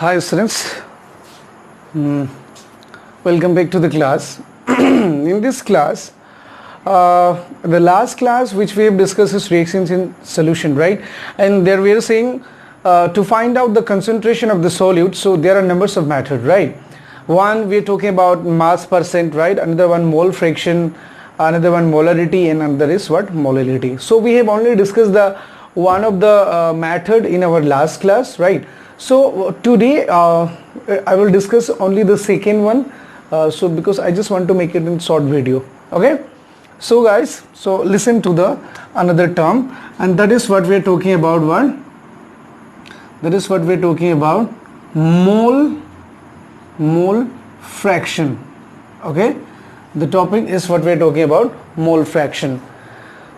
Hi students, welcome back to the class. In this class, the last class which we have discussed is reactions in solution, right? And there we are saying to find out the concentration of the solute, so there are numbers of methods, right? One, we are talking about mass percent, right? Another one mole fraction, another one molarity, and another is what? Molality. So we have only discussed the one of the method in our last class, right? So today I will discuss only the second one, so because I just want to make it in short video. Okay, so guys, so listen to the another term, and that is what we are talking about. What? That is what we are talking about, mole fraction. Okay, the topic is what we are talking about, mole fraction.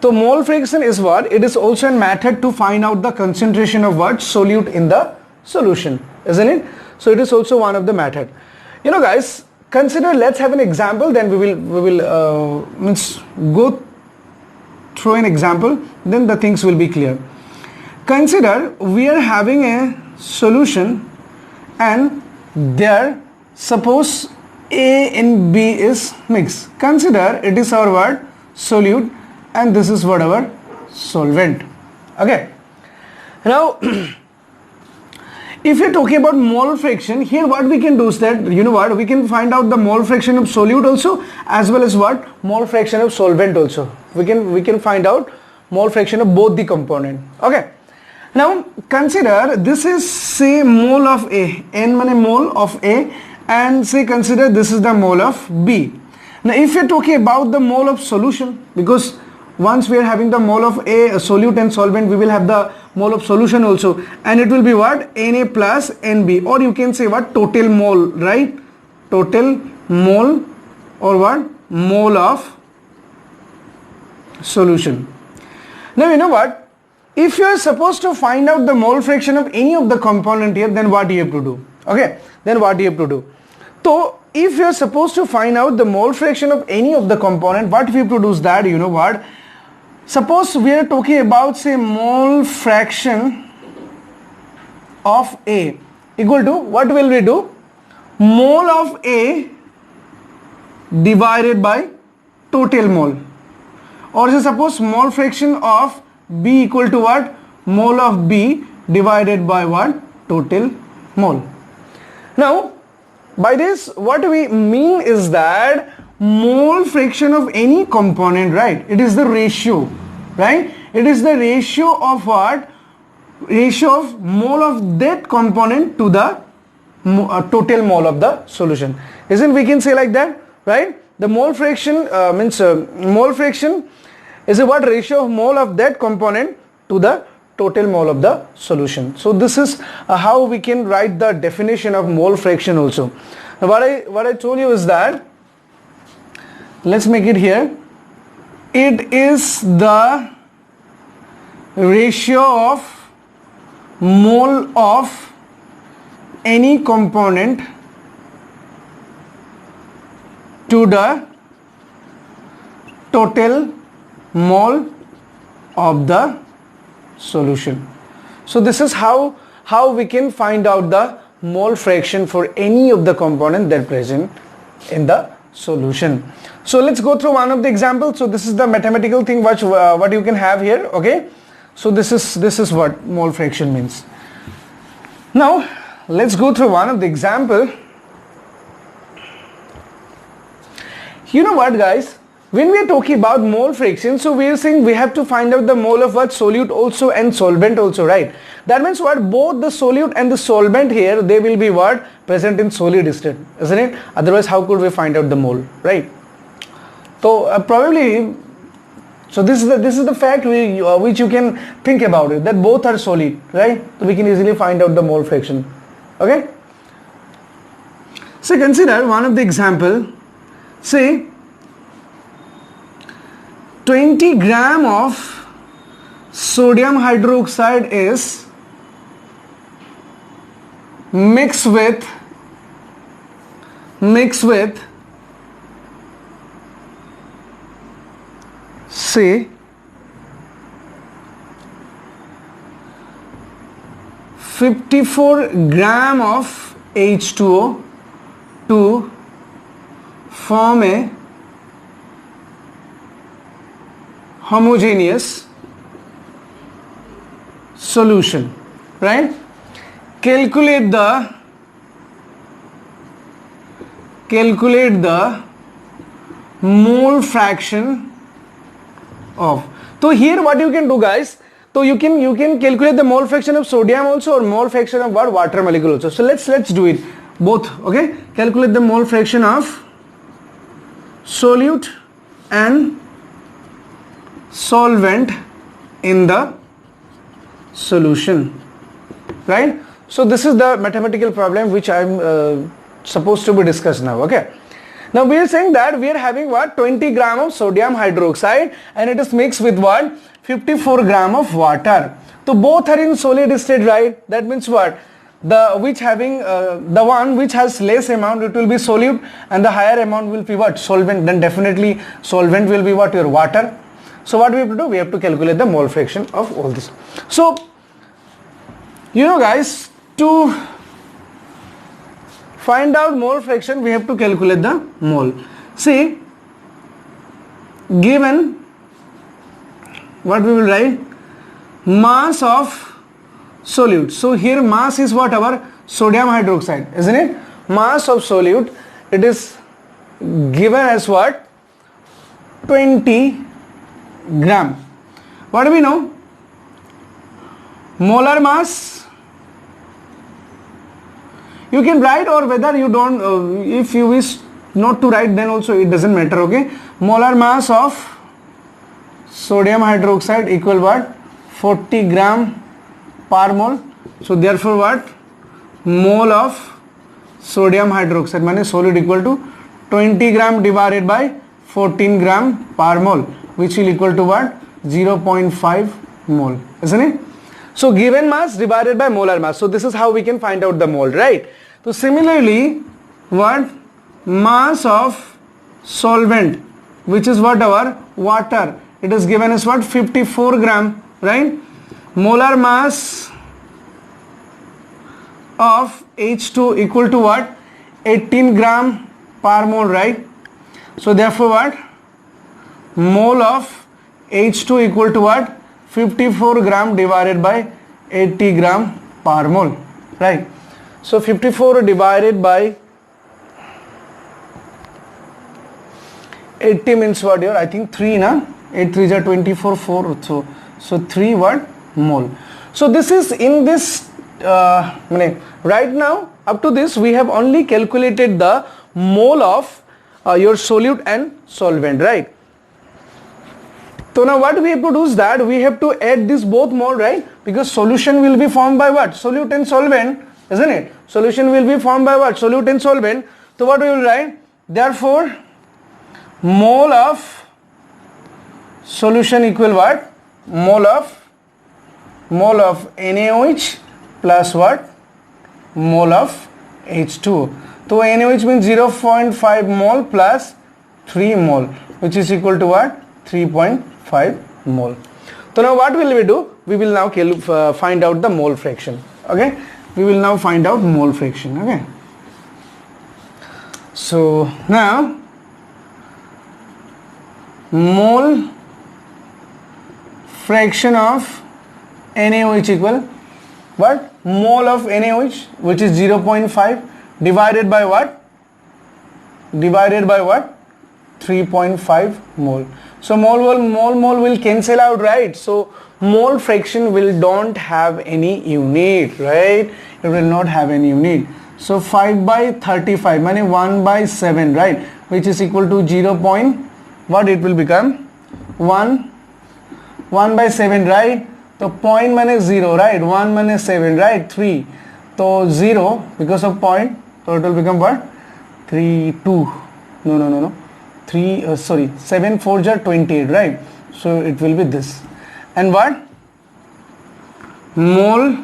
So mole fraction is what? It is also a method to find out the concentration of what? Solute in the solution, isn't it? So it is also one of the method. You know guys, consider, let's have an example, then we will go through an example, then the things will be clear. Consider we are having a solution and there, suppose A and B is mixed. Consider it is our what? Solute, and this is what? Our solvent. Okay, now if you're talking about mole fraction, here what we can do is that, you know what, we can find out the mole fraction of solute also, as well as what? Mole fraction of solvent also. We can find out mole fraction of both the component. Okay, now consider this is, say, mole of A, n mane mole of A, and say consider this is the mole of B. Now if you're talking about the mole of solution, because once we are having the mole of A, solute and solvent, we will have the mole of solution also, and it will be what? Na plus Nb, or you can say what? Total mole, right? Total mole, or what? Mole of solution. Now you know what? If you are supposed to find out the mole fraction of any of the component here, then what you have to do? Okay, then what you have to do? So if you are supposed to find out the mole fraction of any of the component, what we have to do is that, you know what? Suppose we are talking about, say, mole fraction of A equal to, what will we do? Mole of A divided by total mole. Or say suppose mole fraction of B equal to what? Mole of B divided by what? Total mole. Now by this what we mean is that mole fraction of any component, right? It is the ratio, right? It is the ratio of what? Ratio of mole of that component to the total mole of the solution. Isn't we can say like that, right? The mole fraction mole fraction is a what? Ratio of mole of that component to the total mole of the solution. So this is how we can write the definition of mole fraction also. Now what I told you is that, let's make it here, it is the ratio of mole of any component to the total mole of the solution. So this is how we can find out the mole fraction for any of the component that present in the solution. So let's go through one of the examples. So this is the mathematical thing what you can have here. Okay, so this is what mole fraction means. Now let's go through one of the example. You know what guys, when we are talking about mole fraction, so we are saying we have to find out the mole of what? Solute also and solvent also, right? That means what? Both the solute and the solvent here, they will be what? Present in solid state, isn't it? Otherwise how could we find out the mole, right? So probably, so this is the fact which you can think about it, that both are solid, right? So we can easily find out the mole fraction. Okay, so consider one of the example. Say 20 gram of sodium hydroxide is mixed with say 54 gram of H2O to form a homogeneous solution, right? Calculate the mole fraction of. So here what you can do, guys, so you can calculate the mole fraction of sodium also, or mole fraction of what? Water molecule also. So let's do it both. Okay, calculate the mole fraction of solute and solvent in the solution, right? So this is the mathematical problem which I am supposed to be discussed now. Okay, now we are saying that we are having what? 20 gram of sodium hydroxide and it is mixed with what? 54 gram of water. So both are in solid state, right? That means what? The one which has less amount, it will be solute, and the higher amount will be what? Solvent. Then definitely solvent will be what? Your water. So what we have to do? We have to calculate the mole fraction of all this. So you know, guys, to find out mole fraction we have to calculate the mole. See, given what we will write, mass of solute. So here mass is what? Our sodium hydroxide, isn't it? Mass of solute, it is given as what? 20 gram. What do we know? Molar mass, you can write, or whether you don't, if you wish not to write, then also it doesn't matter. Okay, molar mass of sodium hydroxide equal what? 40 gram per mole. So therefore what? Mole of sodium hydroxide means solid equal to 20 gram divided by 14 gram per mole, which will equal to what? 0.5 mole, isn't it? So given mass divided by molar mass. So this is how we can find out the mole, right? So similarly, what? Mass of solvent, which is what? Our water, it is given as what? 54 gram, right? Molar mass of H2 equal to what? 18 gram per mole, right? So therefore what? Mole of H2 equal to what? 54 gram divided by 80 gram per mole, right? So 54 divided by 80 means what? Your, I think 3, na? 8 3s are 24, 4, so 3 what? Mole. So this is in this right now, up to this we have only calculated the mole of your solute and solvent, right? So now what we have to do is that we have to add this both mole, right? Because solution will be formed by what? Solute and solvent, isn't it? Solution will be formed by what? Solute and solvent. So what we will write? Therefore mole of solution equal what? Mole of NaOH plus what? Mole of H2O. So NaOH means 0.5 mole plus 3 mole, which is equal to what? 3.5 mole. So now what will we do? We will now find out the mole fraction. Okay, we will now find out mole fraction. Okay, so now mole fraction of NaOH equal what? Mole of NaOH, which is 0.5 divided by what? Divided by what? 3.5 mole. So mole will cancel out, right? So mole fraction will don't have any unit, right? It will not have any unit. So 5 by 35 means 1 by 7, right? Which is equal to 0. What it will become? 1 by 7, right? So point means 0, right? 1 means 7, right? 3. So 0 because of point. So it will become what? 3, 2. No. 3, 7 4s are 28, right? So it will be this. And what? Mole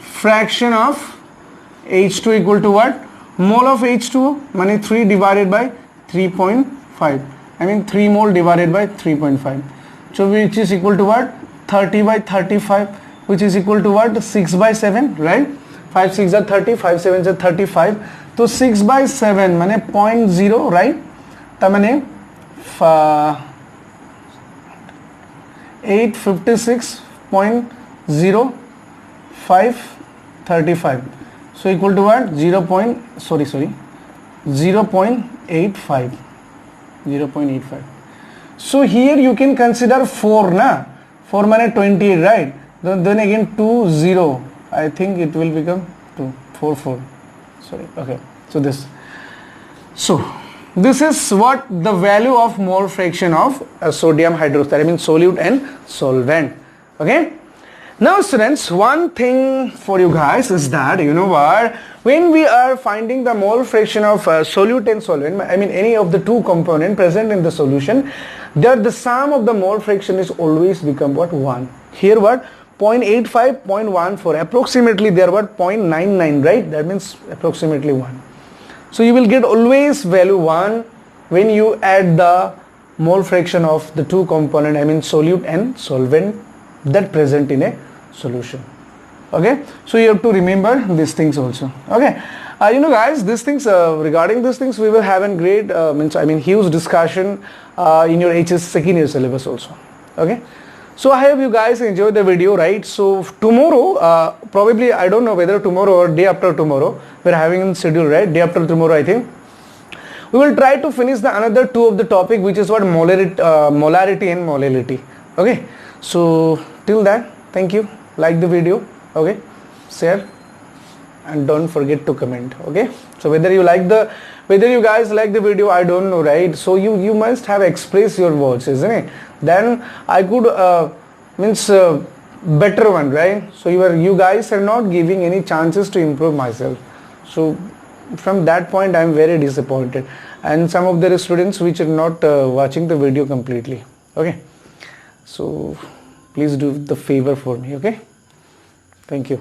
fraction of H2 equal to what? Mole of H2 means 3 divided by 3.5. I mean 3 mole divided by 3.5. So which is equal to what? 30 by 35. which is equal to what? 6 by 7, right? 5 6 are 30, 5 7 are 35. तो 6 by 7 माने 0.0, right? तो माने 856.0535. So equal to what? 0.85. 0.85. So here you can consider 4, na? 4 माने 28, right? Then again 2 0. I think it will become 2 4 4. Sorry. Okay. So this. So this is what the value of mole fraction of sodium hydroxide, I mean solute and solvent. Okay. Now students, one thing for you guys is that, you know what, when we are finding the mole fraction of solute and solvent, I mean any of the two component present in the solution, there the sum of the mole fraction is always become what? 1. Here what? 0.85, 0.14, approximately there what? 0.99, right? That means approximately 1. So you will get always value 1 when you add the mole fraction of the two component, I mean solute and solvent, that present in a solution. Okay, so you have to remember these things also. Okay, you know guys, these things regarding these things we will have a great huge discussion in your HS second year syllabus also. Okay, so I hope you guys enjoyed the video, right? So tomorrow, probably I don't know whether tomorrow or day after tomorrow, we're having a schedule, right? Day after tomorrow, I think we will try to finish the another two of the topic, which is what? Molarity and molality. Okay, so till that, thank you. Like the video, okay, share, and don't forget to comment. Okay, so whether you guys like the video, I don't know, right? So you must have expressed your words, isn't it? Then I could better one, right? So you guys are not giving any chances to improve myself. So from that point I am very disappointed, and some of the students which are not watching the video completely. Okay, so please do the favor for me. Okay, thank you.